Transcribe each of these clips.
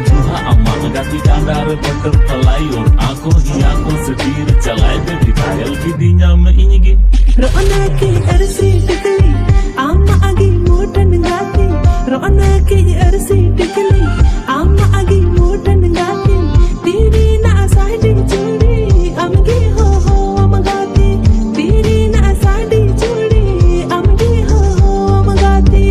जुहा अम्मा गाती डांडार बटर तलायोर आंखों ही आंखों से तीर चलाए दे दिखायल की दिया में इनगी रोना के अरसी टिकली अम्मा आगे मोटन गाती रोना के अरसी टिकली अम्मा आगे मोटन गाती तेरी ना साड़ी चूड़ी अमगे हो अमगाती तेरी ना साड़ी चूड़ी अमगे हो अमगाती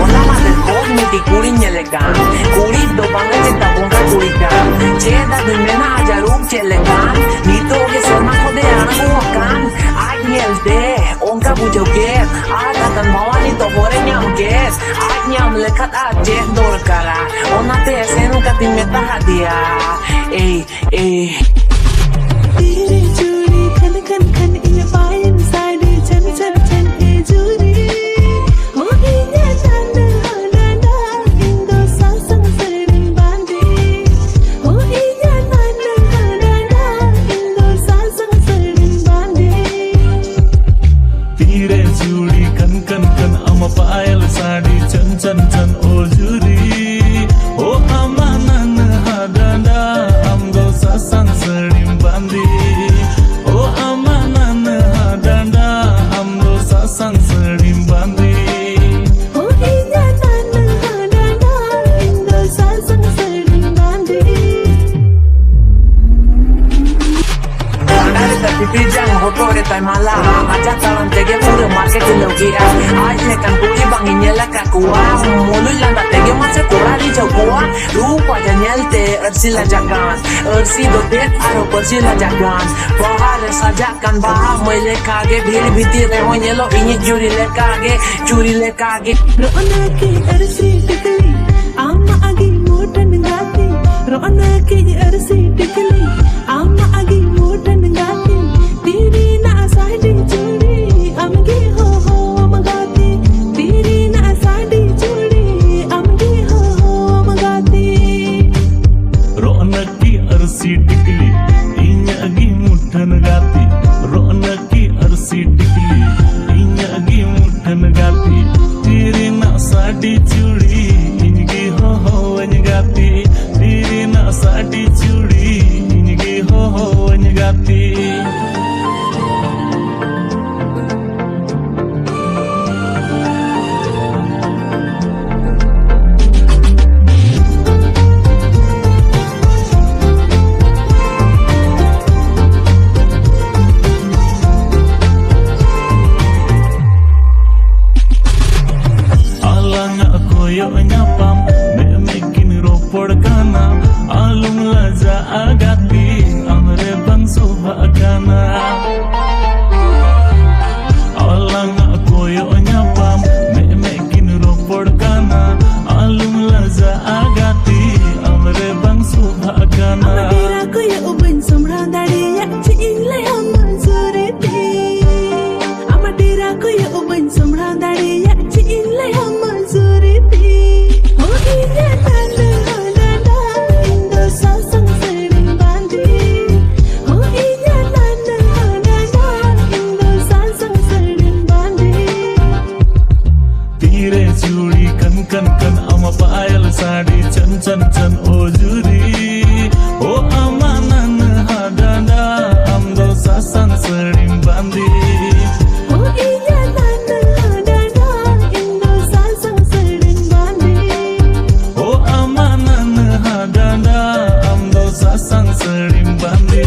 Una madre con mi ticuriña le can Curito banga che tapunga curican Cheda de mena ajaruk chelekan Nito ke sona khode ana kuakan Agnel de onka bujau get Ada kan mawani to hore nyam get Agnyam lekat aje dor kara Ona te senu katim meta hadia Ey तेरी चूड़ी खन खन खन ये पायल साड़ी छन छन छन ए चूड़ी हो इन्या चंद नाना इंदो सासंग सरडिन बांधे हो इन्या नाना इंदो सासंग सरडिन बांधे तीरे चूड़ी कन कन कन अम पायल साड़ी चन चन चन ओ जुरी ओ अम्मा नन हाडांडा हम दो सासंग सड़ीम बांधी ओ अम्मा नन हाडांडा हम दो सासंग सड़ीम बांधी हो इन्या नाना इंदो सासंग सरडिन बांधे Andare da pipi jang hotore tai mala Aja talan tege pura market logia Aaj le kan puri bangi nyela kakua Mulu landa tege masa kurari jauh Rupa janyelte ersi la jagan Ersi do det aro persi la jagan Bahar sajakan bahar mele kage Bhir biti reho nyelo inye juri le kage रोना के अरसी टिकली अम्मा आगे मोटन गाती रोना के अरसी टिकली अम्मा आगे मोटन गाती तेरी ना साड़ी चूड़ी अमगे हो अमगाती तेरी ना साड़ी चूड़ी अमगे हो अमगाती रौनक की अरसी टिकली इन्यागी मुठन गाती रौनक की अरसी टिकली इन्यागी मुठन गाती तेरी ना साड़ी चूड़ी इनगी हो गाती तेरी ना साड़ी चूड़ी इनगी हो गाती nyapam mekin ropor kana alum laza agati amre bang sobha kana alang koyo nyapam mekin ropor kana alum laza agati amre bang sobha kana तेरा कोई उबन समरा दाड़ी या चिल्ले हम मंजूरती अमा तेरा कोई उबन समरा दाड़ी या चिल्ले हम मंजूरती हो इन्या नाना इंदो सासंग सरडिन बांधे हो इन्या नाना इंदो सासंग सरडिन बांधे तीरे चूड़ी कन कन कन अम पायल साड़ी चन चन चन ओ जुरी ओ अम्मा नन हाडांडा हम दो सासंग सड़ीम बांधी हो इन्या नाना इंदो सासंग सरडिन बांधे ओ अम्मा नन हाडांडा हम दो सासंग सड़ीम बांधी